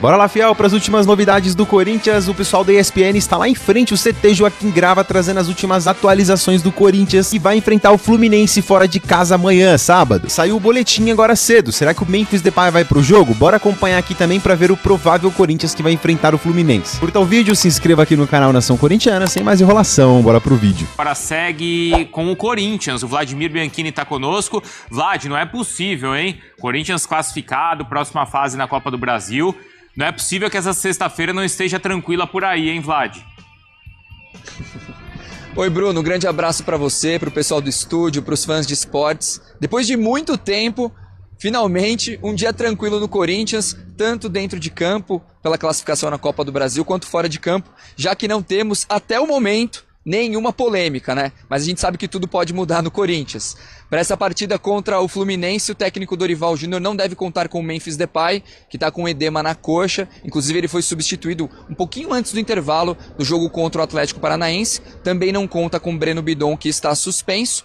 Bora lá, fiel, para as últimas novidades do Corinthians. O pessoal da ESPN está lá em frente, o CT Joaquim Grava, trazendo as últimas atualizações do Corinthians, e vai enfrentar o Fluminense fora de casa amanhã, sábado. Saiu o boletim agora cedo. Será que o Memphis Depay vai pro jogo? Bora acompanhar aqui também para ver o provável Corinthians que vai enfrentar o Fluminense. Curta o vídeo, se inscreva aqui no canal Nação Corintiana. Sem mais enrolação, bora pro vídeo. Agora segue com o Corinthians. O Vladimir Bianchini tá conosco. Vlad, não é possível, hein? Corinthians classificado, próxima fase na Copa do Brasil. Não é possível que essa sexta-feira não esteja tranquila por aí, hein, Vlad? Oi, Bruno, um grande abraço para você, para o pessoal do estúdio, para os fãs de esportes. Depois de muito tempo, finalmente, um dia tranquilo no Corinthians, tanto dentro de campo, pela classificação na Copa do Brasil, quanto fora de campo, já que não temos, até o momento, nenhuma polêmica, né? Mas a gente sabe que tudo pode mudar no Corinthians. Para essa partida contra o Fluminense, o técnico Dorival Júnior não deve contar com o Memphis Depay, que está com edema na coxa. Inclusive, ele foi substituído um pouquinho antes do intervalo do jogo contra o Atlético Paranaense. Também não conta com o Breno Bidon, que está suspenso.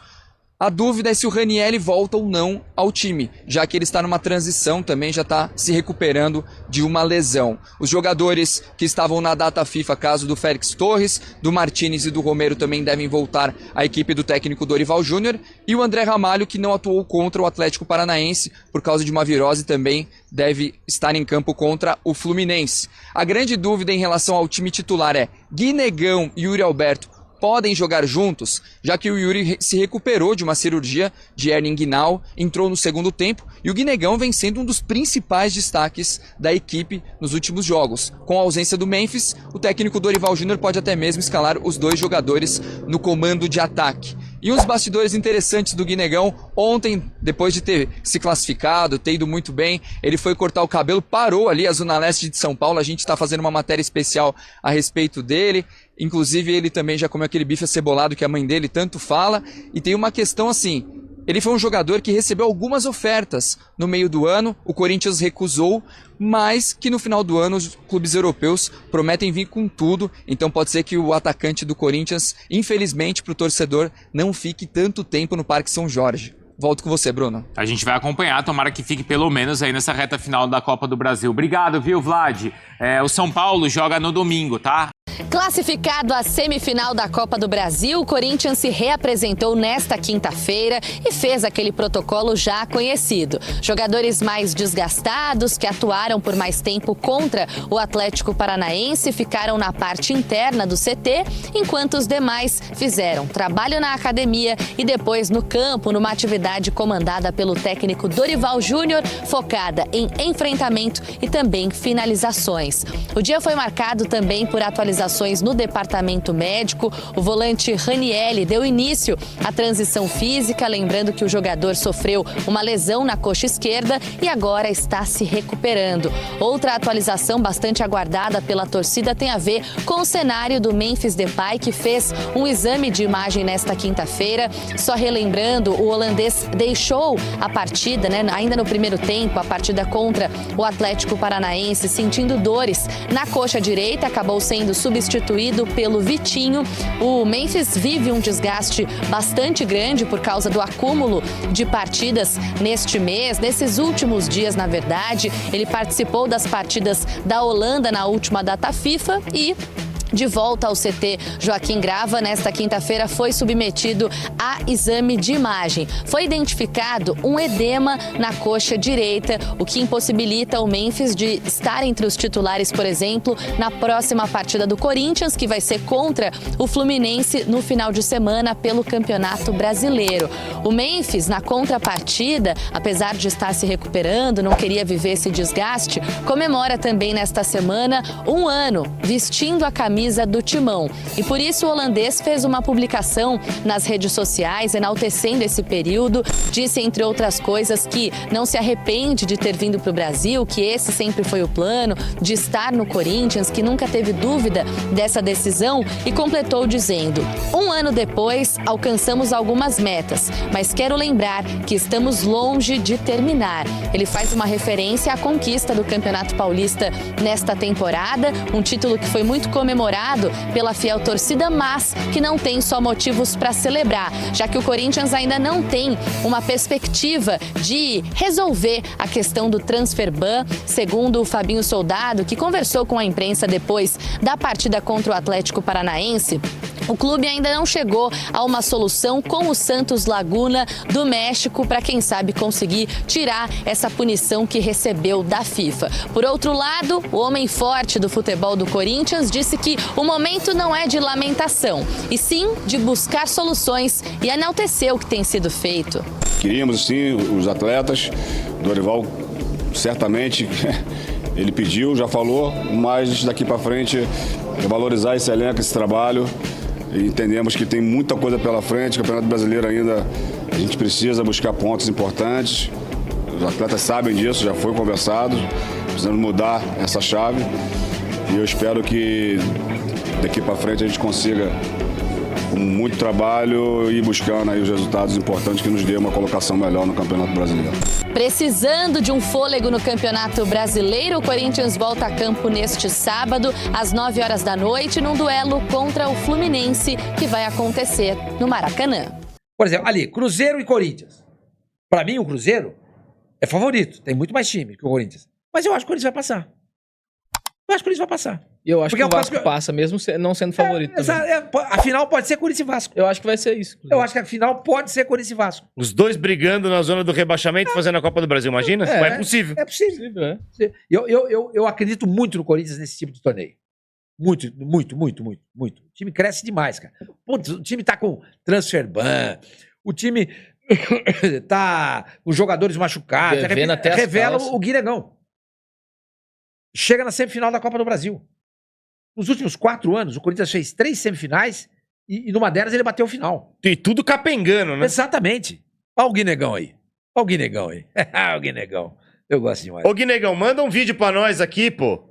A dúvida é se o Ranieri volta ou não ao time, já que ele está numa transição, também já está se recuperando de uma lesão. Os jogadores que estavam na data FIFA, caso do Félix Torres, do Martínez e do Romero, também devem voltar à equipe do técnico Dorival Júnior, e o André Ramalho, que não atuou contra o Atlético Paranaense por causa de uma virose, também deve estar em campo contra o Fluminense. A grande dúvida em relação ao time titular é: Guinegão e Yuri Alberto podem jogar juntos, já que o Yuri se recuperou de uma cirurgia de hérnia inguinal, entrou no segundo tempo, e o Guinegão vem sendo um dos principais destaques da equipe nos últimos jogos. Com a ausência do Memphis, o técnico Dorival Júnior pode até mesmo escalar os dois jogadores no comando de ataque. E uns bastidores interessantes do Guinegão: ontem, depois de ter se classificado, ter ido muito bem, ele foi cortar o cabelo, parou ali a Zona Leste de São Paulo. A gente está fazendo uma matéria especial a respeito dele. Inclusive, ele também já comeu aquele bife acebolado que a mãe dele tanto fala. E tem uma questão assim: ele foi um jogador que recebeu algumas ofertas no meio do ano, o Corinthians recusou, mas que no final do ano os clubes europeus prometem vir com tudo. Então pode ser que o atacante do Corinthians, infelizmente para o torcedor, não fique tanto tempo no Parque São Jorge. Volto com você, Bruno. A gente vai acompanhar, tomara que fique pelo menos aí nessa reta final da Copa do Brasil. Obrigado, viu, Vlad? O São Paulo joga no domingo, tá? Classificado à semifinal da Copa do Brasil, o Corinthians se reapresentou nesta quinta-feira e fez aquele protocolo já conhecido. Jogadores mais desgastados, que atuaram por mais tempo contra o Atlético Paranaense, ficaram na parte interna do CT, enquanto os demais fizeram trabalho na academia e depois no campo, numa atividade comandada pelo técnico Dorival Júnior, focada em enfrentamento e também finalizações. O dia foi marcado também por atualizações no departamento médico. O volante Ranieri deu início à transição física, lembrando que o jogador sofreu uma lesão na coxa esquerda e agora está se recuperando. Outra atualização bastante aguardada pela torcida tem a ver com o cenário do Memphis Depay, que fez um exame de imagem nesta quinta-feira. Só relembrando, o holandês deixou a partida, ainda no primeiro tempo, a partida contra o Atlético Paranaense, sentindo dores na coxa direita, acabou sendo substituído pelo Vitinho. O Memphis vive um desgaste bastante grande por causa do acúmulo de partidas neste mês, nesses últimos dias, na verdade. Ele participou das partidas da Holanda na última data FIFA e, de volta ao CT Joaquim Grava, nesta quinta-feira foi submetido a exame de imagem. Foi identificado um edema na coxa direita, o que impossibilita o Memphis de estar entre os titulares, por exemplo, na próxima partida do Corinthians, que vai ser contra o Fluminense no final de semana pelo Campeonato Brasileiro. O Memphis, na contrapartida, apesar de estar se recuperando, não queria viver esse desgaste, comemora também nesta semana um ano vestindo a camisa do Timão. E por isso o holandês fez uma publicação nas redes sociais enaltecendo esse período. Disse, entre outras coisas, que não se arrepende de ter vindo para o Brasil, que esse sempre foi o plano, de estar no Corinthians, que nunca teve dúvida dessa decisão, e completou dizendo: um ano depois, alcançamos algumas metas, mas quero lembrar que estamos longe de terminar. Ele faz uma referência à conquista do Campeonato Paulista nesta temporada, um título que foi muito comemorado comemorado pela fiel torcida, mas que não tem só motivos para celebrar, já que o Corinthians ainda não tem uma perspectiva de resolver a questão do transfer ban, segundo o Fabinho Soldado, que conversou com a imprensa depois da partida contra o Atlético Paranaense. O clube ainda não chegou a uma solução com o Santos Laguna do México para, quem sabe, conseguir tirar essa punição que recebeu da FIFA. Por outro lado, o homem forte do futebol do Corinthians disse que o momento não é de lamentação, e sim de buscar soluções, e enalteceu o que tem sido feito. Queríamos sim os atletas, Dorival certamente ele pediu, já falou, mas daqui para frente é valorizar esse elenco, esse trabalho. Entendemos que tem muita coisa pela frente, o Campeonato Brasileiro ainda a gente precisa buscar pontos importantes. Os atletas sabem disso, já foi conversado, precisamos mudar essa chave e eu espero que daqui para frente a gente consiga, com muito trabalho, ir buscando aí os resultados importantes que nos dê uma colocação melhor no Campeonato Brasileiro. Precisando de um fôlego no Campeonato Brasileiro, o Corinthians volta a campo neste sábado, às 9 horas da noite, num duelo contra o Fluminense, que vai acontecer no Maracanã. Por exemplo, ali, Cruzeiro e Corinthians. Para mim, o Cruzeiro é favorito, tem muito mais time que o Corinthians. Mas eu acho que o Corinthians vai passar. Eu acho que o Corinthians vai passar. E eu acho Porque que o Vasco passa, mesmo não sendo favorito. A final pode ser Corinthians e Vasco. Eu acho que vai ser isso. Eu acho que a final pode ser Corinthians e Vasco. Os dois brigando na zona do rebaixamento, fazendo a Copa do Brasil, imagina? É possível. É possível. Eu acredito muito no Corinthians nesse tipo de torneio. Muito. O time cresce demais, cara. Putz, o time tá com transfer ban, o time tá com jogadores machucados. Revela o Guinegão. Chega na semifinal da Copa do Brasil. Nos últimos 4 anos, o Corinthians fez 3 semifinais e numa delas ele bateu o final. E tudo capengando, né? Exatamente. Olha o Guinegão aí. Olha o Guinegão. Eu gosto demais. Ô, Guinegão, manda um vídeo pra nós aqui, pô.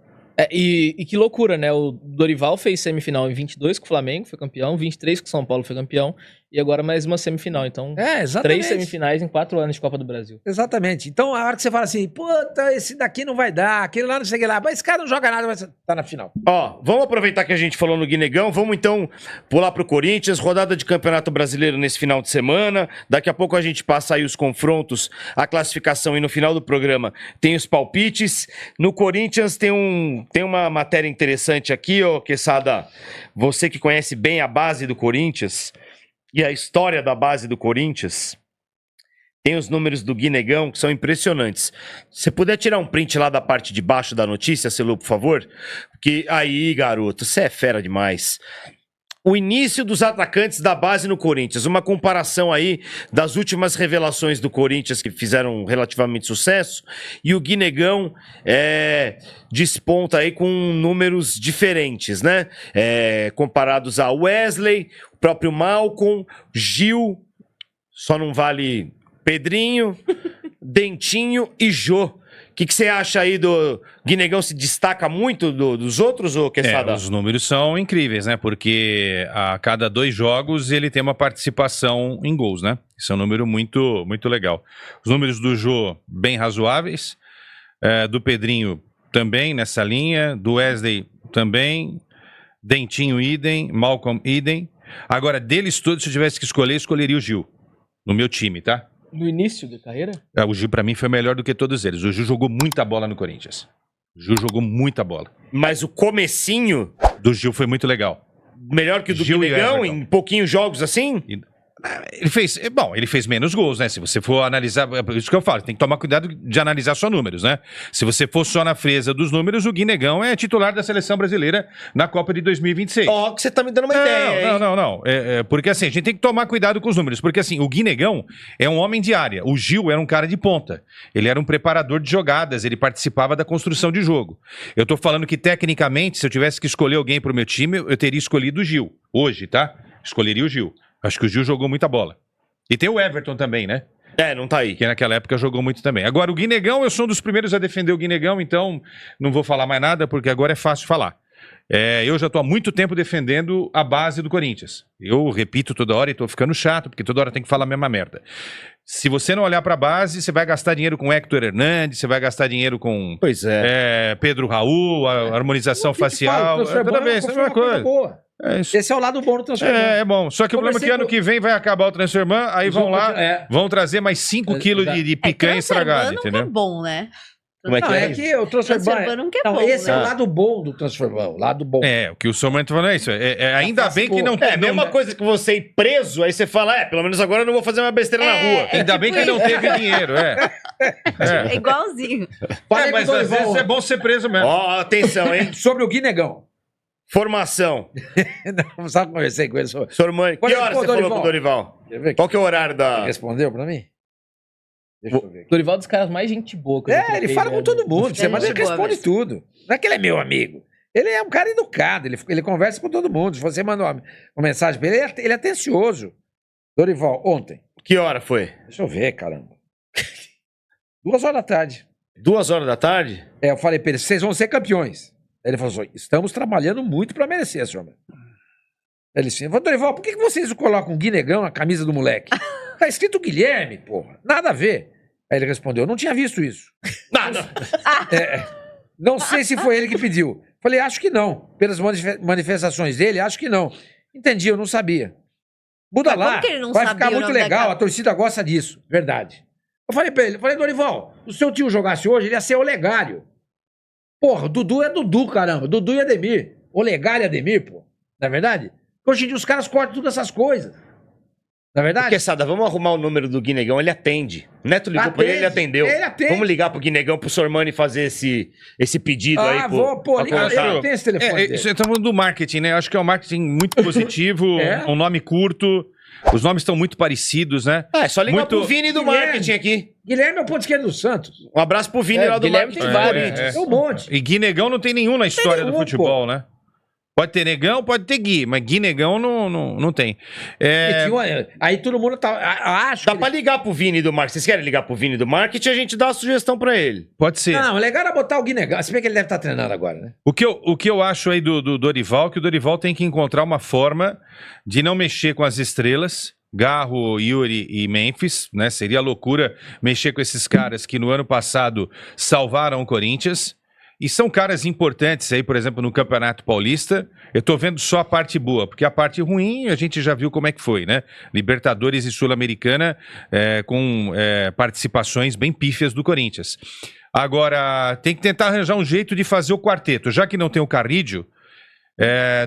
E que loucura, né? O Dorival fez semifinal em 22 com o Flamengo, foi campeão, 23 com o São Paulo, foi campeão, e agora mais uma semifinal. Então, 3 semifinais em 4 anos de Copa do Brasil. Exatamente. Então, a hora que você fala assim, puta, esse daqui não vai dar, aquele lá não sei o que lá, mas esse cara não joga nada, mas tá na final. Ó, vamos aproveitar que a gente falou no Guinegão, vamos então pular pro Corinthians, rodada de Campeonato Brasileiro nesse final de semana, daqui a pouco a gente passa aí os confrontos, a classificação, e no final do programa tem os palpites. No Corinthians tem uma matéria interessante aqui, ó, Quesada, você que conhece bem a base do Corinthians e a história da base do Corinthians, tem os números do Guinegão que são impressionantes. Se puder tirar um print lá da parte de baixo da notícia, Celu, por favor, porque aí, garoto, você é fera demais. O início dos atacantes da base no Corinthians, uma comparação aí das últimas revelações do Corinthians que fizeram relativamente sucesso, e o Guinegão desponta aí com números diferentes, né? Comparados a Wesley, o próprio Malcom, Gil, só não vale Pedrinho, Dentinho e Jô. O que você acha aí do Guinegão? Se destaca muito dos outros, ou Quesada? Os números são incríveis, né? Porque a cada 2 jogos ele tem uma participação em gols, né? Isso é um número muito, muito legal. Os números do Jô, bem razoáveis. Do Pedrinho, também nessa linha. Do Wesley, também. Dentinho, idem. Malcom, idem. Agora, deles todos, se eu tivesse que escolher, escolheria o Gil. No meu time, tá? No início da carreira? O Gil, pra mim, foi melhor do que todos eles. O Gil jogou muita bola no Corinthians. O Gil jogou muita bola. Mas o comecinho do Gil foi muito legal. Melhor que o do Guinegão, em pouquinhos jogos assim? Ele fez menos gols, né? Se você for analisar, é isso que eu falo, tem que tomar cuidado de analisar só números, né? Se você for só na frieza dos números, o Guinegão é titular da seleção brasileira na Copa de 2026. Ó, que você tá me dando uma ideia. Não. Porque assim, a gente tem que tomar cuidado com os números, porque assim, o Guinegão é um homem de área, o Gil era um cara de ponta, ele era um preparador de jogadas, ele participava da construção de jogo. Eu tô falando que tecnicamente, se eu tivesse que escolher alguém pro meu time, eu teria escolhido o Gil, hoje, tá? Escolheria o Gil. Acho que o Gil jogou muita bola. E tem o Everton também, né? Não tá aí. Que naquela época jogou muito também. Agora, o Guinegão, eu sou um dos primeiros a defender o Guinegão, então não vou falar mais nada, porque agora é fácil falar. Eu já estou há muito tempo defendendo a base do Corinthians. Eu repito toda hora e estou ficando chato, porque toda hora tem que falar a mesma merda. Se você não olhar para a base, você vai gastar dinheiro com Héctor Hernandes, você vai gastar dinheiro com Pedro Raul, a harmonização facial. Toda vez, é a mesma coisa. Boa. Esse é o lado bom do Transferban. É bom. Só que o problema é que ano que vem vai acabar o Transferban, aí vão lá, vão trazer mais 5 quilos de picanha estragada, entendeu? É bom, né? Como é que é que o Transferban não é bom, esse né? é o lado bom do Transferban, o lado bom. O que o Sormani tá falando é isso. Ainda bem que não tem. É a mesma coisa que você ir preso, aí você fala, pelo menos agora eu não vou fazer uma besteira na rua. Ainda bem que não teve dinheiro, É igualzinho. Mas às vezes é bom ser preso mesmo. Ó, atenção, hein? Sobre o Guinegão. Formação. Não sabe, conversei com ele sobre. Sormani, que hora você falou com o Dorival? Qual que é o horário da... Ele respondeu pra mim? Deixa eu ver. Dorival é dos caras mais gente boa. Ele fala com todo mundo, mas ele responde tudo. Não é que ele é meu amigo. Ele é um cara educado, ele conversa com todo mundo. Se você manda uma mensagem pra ele, ele é atencioso. Dorival, ontem. Que hora foi? Deixa eu ver, caramba. 2 horas da tarde. 2 horas da tarde? Eu falei pra ele, vocês vão ser campeões. Aí ele falou assim, estamos trabalhando muito pra merecer, senhor. Ele disse, Dorival, por que vocês colocam um Guinegão na camisa do moleque? Tá escrito Guilherme, porra. Nada a ver. Aí ele respondeu, não tinha visto isso. Não sei se foi ele que pediu. Falei, acho que não. Pelas manifestações dele, acho que não. Entendi, eu não sabia. Muda lá, vai ficar muito legal, a torcida gosta disso. Verdade. Eu falei pra ele, Dorival, se o seu tio jogasse hoje, ele ia ser Olegário. Porra, Dudu é Dudu, caramba. Dudu e Ademir. Olegário e Ademir, pô. Não é verdade? Hoje em dia os caras cortam todas essas coisas. Não é verdade? Porque, Sada, vamos arrumar o número do Guinegão, ele atende. O Neto ligou pra ele, ele atendeu. Ele atende. Vamos ligar pro Guinegão, pro Sormani fazer esse pedido aí. Ele tem esse telefone dele. Você tá falando do marketing, né? Eu acho que é um marketing muito positivo, um nome curto, os nomes estão muito parecidos, né? Só ligar pro Vini do marketing aqui. Guilherme é o ponto esquerdo do Santos. Um abraço pro Vini lá do marketing. Tem vários. Tem um monte. E Guinegão não tem nenhum na história do futebol, né? Pode ter Negão, pode ter Gui, mas Guinegão não tem. Aí todo mundo tá... Dá pra ligar pro Vini do marketing. Vocês querem ligar pro Vini do marketing? A gente dá uma sugestão pra ele. Pode ser. Não, o legal era botar o Guinegão. Se bem que ele deve estar treinando agora, né? O que eu acho aí do Dorival, que o Dorival tem que encontrar uma forma de não mexer com as estrelas, Garro, Yuri e Memphis, né? Seria loucura mexer com esses caras que no ano passado salvaram o Corinthians. E são caras importantes aí, por exemplo, no Campeonato Paulista. Eu tô vendo só a parte boa, porque a parte ruim a gente já viu como é que foi, né? Libertadores e Sul-Americana com participações bem pífias do Corinthians. Agora, tem que tentar arranjar um jeito de fazer o quarteto. Já que não tem o Carrídio,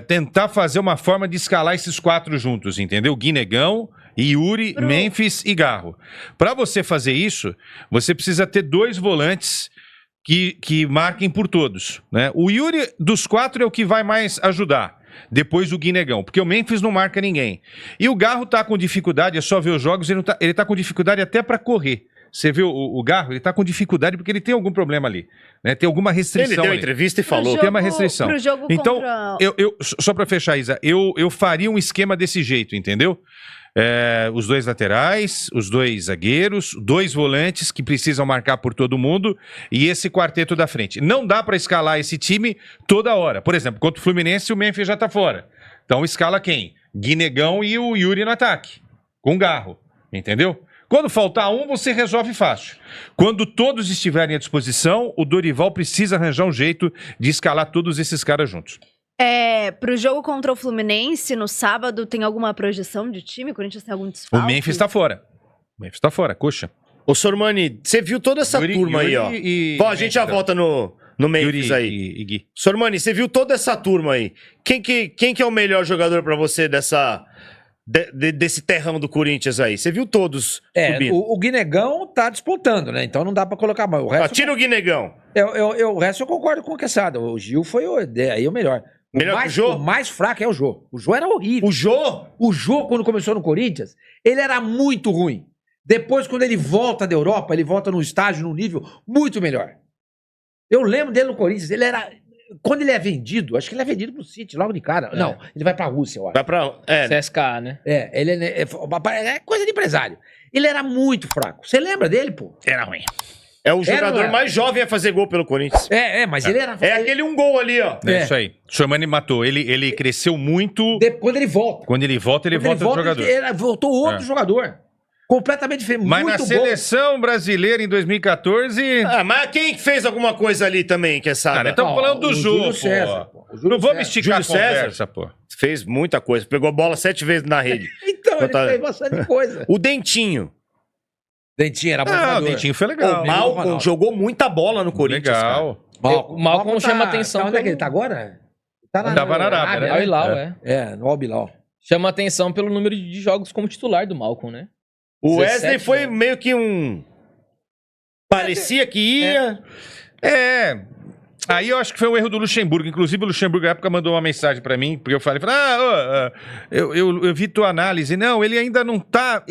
tentar fazer uma forma de escalar esses 4 juntos, entendeu? Guinegão, Yuri, Memphis e Garro. Para você fazer isso, você precisa ter 2 volantes que marquem por todos, né? O Yuri dos 4 é o que vai mais ajudar, depois o Guinegão, porque o Memphis não marca ninguém. E o Garro tá com dificuldade, é só ver os jogos, ele tá com dificuldade até para correr. Você viu o Garro? Ele tá com dificuldade porque ele tem algum problema ali, né? Tem alguma restrição. Ele deu ali. Entrevista e falou. Tem uma restrição. Então, contra... só para fechar, Isa, eu faria um esquema desse jeito, entendeu? Os 2 laterais, os 2 zagueiros, 2 volantes que precisam marcar por todo mundo e esse quarteto da frente. Não dá para escalar esse time toda hora. Por exemplo, contra o Fluminense, o Memphis já tá fora. Então escala quem? Guinegão e o Yuri no ataque, com Garro, entendeu? Quando faltar um, você resolve fácil. Quando todos estiverem à disposição, o Dorival precisa arranjar um jeito de escalar todos esses caras juntos. Pro jogo contra o Fluminense, no sábado, tem alguma projeção de time? O Corinthians tem algum desfalque? O Memphis tá fora. O Memphis tá fora, coxa. Ô, Sormani, você viu toda essa turma aí, ó. Bom, a gente já volta no Memphis aí. E Gui. Sormani, você viu toda essa turma aí. Quem que é o melhor jogador pra você desse terrão do Corinthians aí? Você viu todos subindo. O Guinegão tá despontando, né? Então não dá pra colocar mais. O resto tira o Guinegão. O resto eu concordo com o Quesada. O Gil foi aí o melhor. Melhor que o Jô? O mais fraco é o Jô. O Jô era horrível. O Jô? O Jô, quando começou no Corinthians, ele era muito ruim. Depois, quando ele volta da Europa, ele volta num estágio, num nível muito melhor. Eu lembro dele no Corinthians, ele era... Quando ele é vendido, acho que ele é vendido pro City, logo de cara. Não, ele vai pra Rússia, eu acho. Vai pra... CSKA, né? Ele é coisa de empresário. Ele era muito fraco. Você lembra dele, pô? Era ruim. É o jogador mais jovem a fazer gol pelo Corinthians. Mas ele era... É aquele um gol ali, ó. É isso aí. O Sormani matou. Ele cresceu muito. Quando ele volta. Quando ele volta do jogador. Ele voltou outro jogador. Completamente diferente. Mas na seleção brasileira em 2014... mas quem fez alguma coisa ali também, que sabe? Cara, estamos falando do Jô, pô. Não vamos esticar a conversa, pô. Fez muita coisa. Pegou bola 7 vezes na rede. Então, ele fez bastante coisa. O Dentinho. Dentinho era bom jogador. O Dentinho foi legal. O Malcom jogou muita bola no Corinthians, legal. O Malcom chama atenção. Onde é que ele tá agora? Tava na Arábia, né? Al Hilal, no Al Hilal. Chama atenção pelo número de jogos como titular do Malcom, né? O Wesley foi meio que um... Parecia que ia... Aí eu acho que foi um erro do Luxemburgo. Inclusive, o Luxemburgo, na época, mandou uma mensagem pra mim, porque eu falei, eu vi tua análise. Não, ele ainda não tá,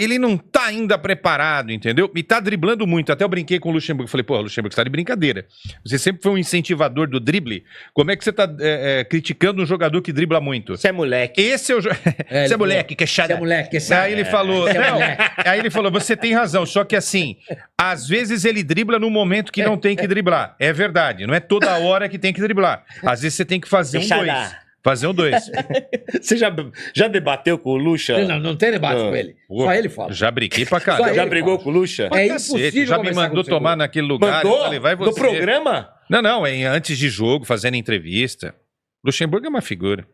ainda preparado, entendeu? E tá driblando muito. Até eu brinquei com o Luxemburgo. Falei, Luxemburgo, você tá de brincadeira. Você sempre foi um incentivador do drible. Como é que você tá criticando um jogador que dribla muito? Você é moleque. Esse é o Você é moleque, que é chato. Você é moleque, que é chato. Aí ele falou, aí ele falou, você tem razão, só que assim, às vezes ele dribla no momento que não tem que driblar. É verdade, não é toda hora que tem que driblar. Às vezes você tem que fazer um 2. Fazer um 2. Você já debateu com o Lucha? Não tem debate com ele. Só ele fala. Já briguei pra caramba. Já brigou com o Lucha? É impossível. Já me mandou tomar naquele lugar. Mandou? Eu falei, vai você. No programa? Não, antes de jogo, fazendo entrevista. Luxemburgo é uma figura.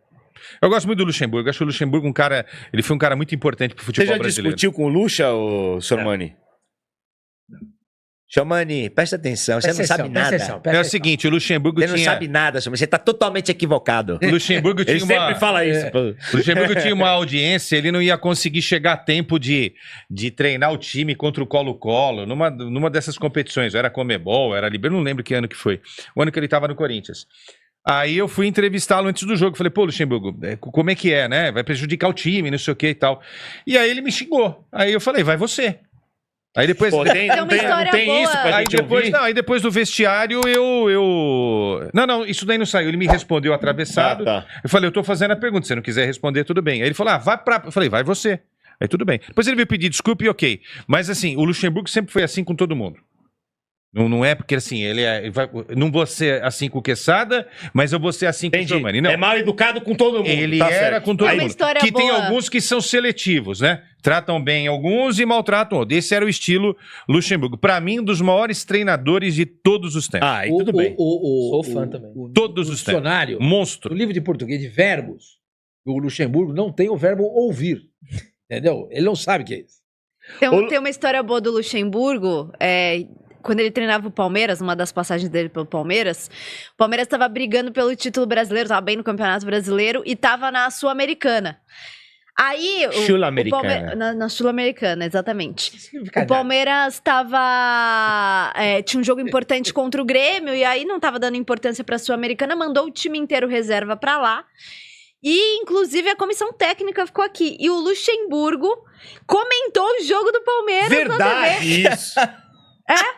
Eu gosto muito do Luxemburgo. Acho que o Luxemburgo ele foi um cara muito importante pro futebol brasileiro. Você já discutiu com o Lucha, Sormani? Sormani, presta atenção, você não sabe nada. É o seguinte, o Luxemburgo tinha... Você não sabe nada, Sormani, você tá totalmente equivocado. O Luxemburgo tinha Ele sempre fala isso. O Luxemburgo tinha uma audiência, ele não ia conseguir chegar a tempo de treinar o time contra o Colo-Colo, numa dessas competições. Era Comebol, era Libertadores, não lembro que ano que foi. O ano que ele tava no Corinthians. Aí eu fui entrevistá-lo antes do jogo. Falei, Luxemburgo, como é que é, né? Vai prejudicar o time, não sei o que e tal. E aí ele me xingou. Aí eu falei, vai você. Aí depois... não tem isso pra gente ouvir? Aí depois do vestiário eu... Não, isso daí não saiu. Ele me respondeu atravessado. Tá. Eu falei, eu tô fazendo a pergunta. Se você não quiser responder, tudo bem. Aí ele falou, Eu falei, vai você. Aí tudo bem. Depois ele veio pedir desculpa e ok. Mas assim, o Luxemburgo sempre foi assim com todo mundo. Não é porque assim, não vou ser assim com o Quesada, mas eu vou ser assim com o Sormani. Não. É mal educado com todo mundo. Ele era com todo mundo. Que tem alguns que são seletivos, né? Tratam bem alguns e maltratam outros. Esse era o estilo Luxemburgo. Pra mim, um dos maiores treinadores de todos os tempos. E tudo bem. Sou fã também. Todos os tempos. Dicionário, monstro. No livro de português de verbos, o Luxemburgo não tem o verbo ouvir. Entendeu? Ele não sabe o que é isso. Tem uma história boa do Luxemburgo, quando ele treinava o Palmeiras, uma das passagens dele pelo Palmeiras, o Palmeiras estava brigando pelo título brasileiro, estava bem no Campeonato Brasileiro e estava na Sul-Americana. Aí... Sul-Americana. Na Sul-Americana, exatamente. O Palmeiras tinha um jogo importante contra o Grêmio e aí não estava dando importância para a Sul-Americana, mandou o time inteiro reserva para lá. E, inclusive, a comissão técnica ficou aqui. E o Luxemburgo comentou o jogo do Palmeiras na TV. Verdade, isso.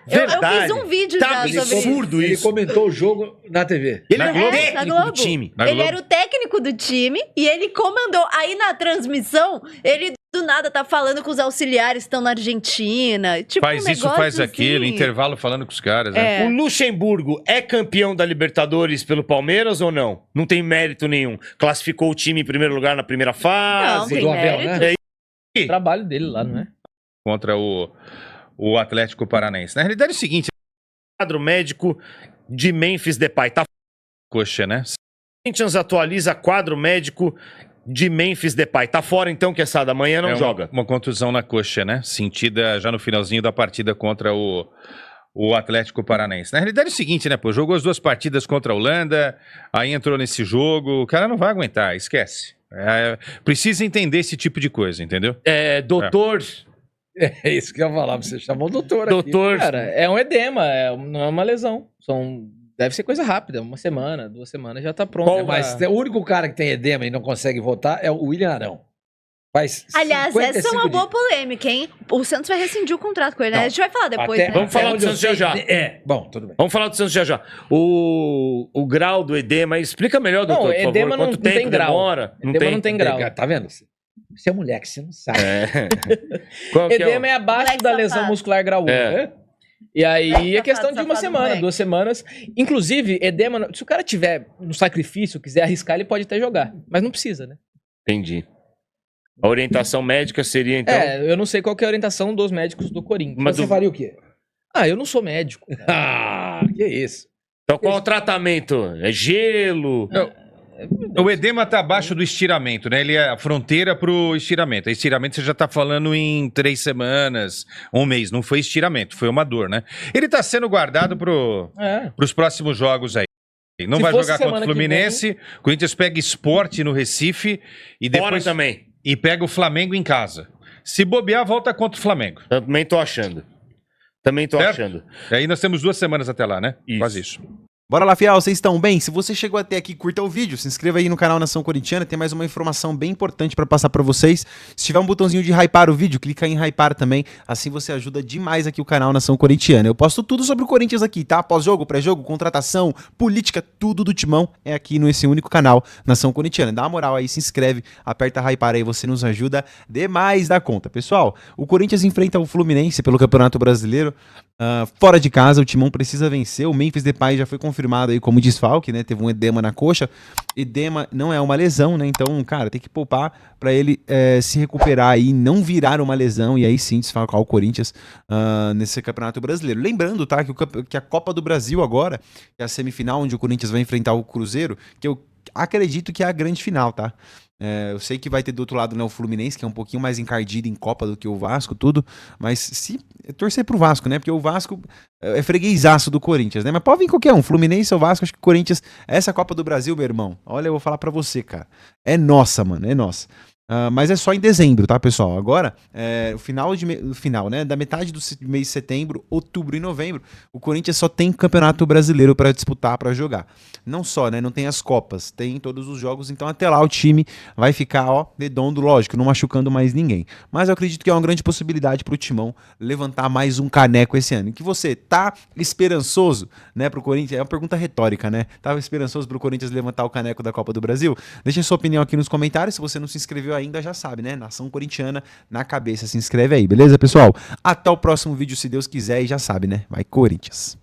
Eu fiz um vídeo já sobre absurdo isso. Ele comentou o jogo na TV. Ele era o técnico do time. Ele era o técnico do time e ele comandou. Aí na transmissão, ele do nada tá falando com os auxiliares que estão na Argentina. Tipo, faz isso, faz aquilo, intervalo falando com os caras. O Luxemburgo é campeão da Libertadores pelo Palmeiras ou não? Não tem mérito nenhum. Classificou o time em primeiro lugar na primeira fase. Não, tem mérito. O trabalho dele lá, não é? Contra o Atlético Paranaense. Na realidade é o seguinte... Quadro médico de Memphis Depay. Tá coxa, né? Corinthians atualiza quadro médico de Memphis Depay. Tá fora então, Quesada. Amanhã não joga. Uma contusão na coxa, né? Sentida já no finalzinho da partida contra o Atlético Paranaense. Na realidade é o seguinte, né? Jogou as 2 partidas contra a Holanda, aí entrou nesse jogo. O cara não vai aguentar, esquece. Precisa entender esse tipo de coisa, entendeu? Doutor... É isso que eu ia falar, você chamou o doutor aqui. Cara, é um edema, não é uma lesão. Deve ser coisa rápida, 1 semana, 2 semanas já tá pronto. Mas o único cara que tem edema e não consegue votar é o William Arão. Aliás, essa é uma boa polêmica, hein? O Santos vai rescindir o contrato com ele, né? A gente vai falar depois, né? Vamos falar do Santos já. Bom, tudo bem. Vamos falar do Santos já. O grau do edema, explica melhor, doutor, por favor. Quanto tempo demora? Edema não tem grau. Tá vendo? Você é mulher que você não sabe. Edema é abaixo da lesão muscular grau 1. E aí é questão de safado, uma semana, moleque. 2 semanas. Inclusive, edema, se o cara tiver no sacrifício, quiser arriscar, ele pode até jogar. Mas não precisa, né? Entendi. A orientação médica seria, então... Eu não sei qual que é a orientação dos médicos do Corinthians. Mas você faria o quê? Eu não sou médico. Que isso. Então qual o tratamento? É gelo? O edema tá abaixo do estiramento, né? Ele é a fronteira pro estiramento. Estiramento você já tá falando em 3 semanas, 1 mês. Não foi estiramento, foi uma dor, né? Ele tá sendo guardado pros próximos jogos aí. Não vai jogar contra o Fluminense. O Corinthians pega Sport no Recife e depois também. E pega o Flamengo em casa. Se bobear, volta contra o Flamengo. Também tô achando. E aí nós temos 2 semanas até lá, né? Isso. Quase isso. Bora lá, fiel, vocês estão bem? Se você chegou até aqui, curta o vídeo, se inscreva aí no canal Nação Corintiana, tem mais uma informação bem importante pra passar pra vocês. Se tiver um botãozinho de hypar o vídeo, clica em hypar também, assim você ajuda demais aqui o canal Nação Corintiana. Eu posto tudo sobre o Corinthians aqui, tá? Pós-jogo, pré-jogo, contratação, política, tudo do timão é aqui nesse único canal Nação Corintiana. Dá uma moral aí, se inscreve, aperta hypar aí, você nos ajuda demais da conta. Pessoal, o Corinthians enfrenta o Fluminense pelo Campeonato Brasileiro. Fora de casa, o Timão precisa vencer. O Memphis Depay já foi confirmado aí como desfalque, né? Teve um edema na coxa. Edema não é uma lesão, né? Então, cara, tem que poupar pra ele se recuperar aí, não virar uma lesão e aí sim desfalcar o Corinthians nesse Campeonato Brasileiro. Lembrando, tá, que a Copa do Brasil agora, que é a semifinal onde o Corinthians vai enfrentar o Cruzeiro, que eu acredito que é a grande final, tá? Eu sei que vai ter do outro lado, né, o Fluminense, que é um pouquinho mais encardido em Copa do que o Vasco, tudo, mas se torcer pro Vasco, né, porque o Vasco é freguesaço do Corinthians, né, mas pode vir qualquer um, Fluminense ou Vasco, acho que o Corinthians, essa Copa do Brasil, meu irmão, olha, eu vou falar pra você, cara, é nossa, mano, é nossa. Mas é só em dezembro, tá, pessoal? Agora, o final, né? Da metade do mês de setembro, outubro e novembro, o Corinthians só tem Campeonato Brasileiro pra disputar, pra jogar. Não só, né? Não tem as Copas, tem todos os jogos, então até lá o time vai ficar, ó, redondo, lógico, não machucando mais ninguém. Mas eu acredito que é uma grande possibilidade pro Timão levantar mais um caneco esse ano. E que você tá esperançoso, né, pro Corinthians? É uma pergunta retórica, né? Tava esperançoso pro Corinthians levantar o caneco da Copa do Brasil? Deixa sua opinião aqui nos comentários, se você não se inscreveu ainda, já sabe, né? Nação Corintiana na cabeça, se inscreve aí, beleza, pessoal? Até o próximo vídeo, se Deus quiser, e já sabe, né? Vai Corinthians!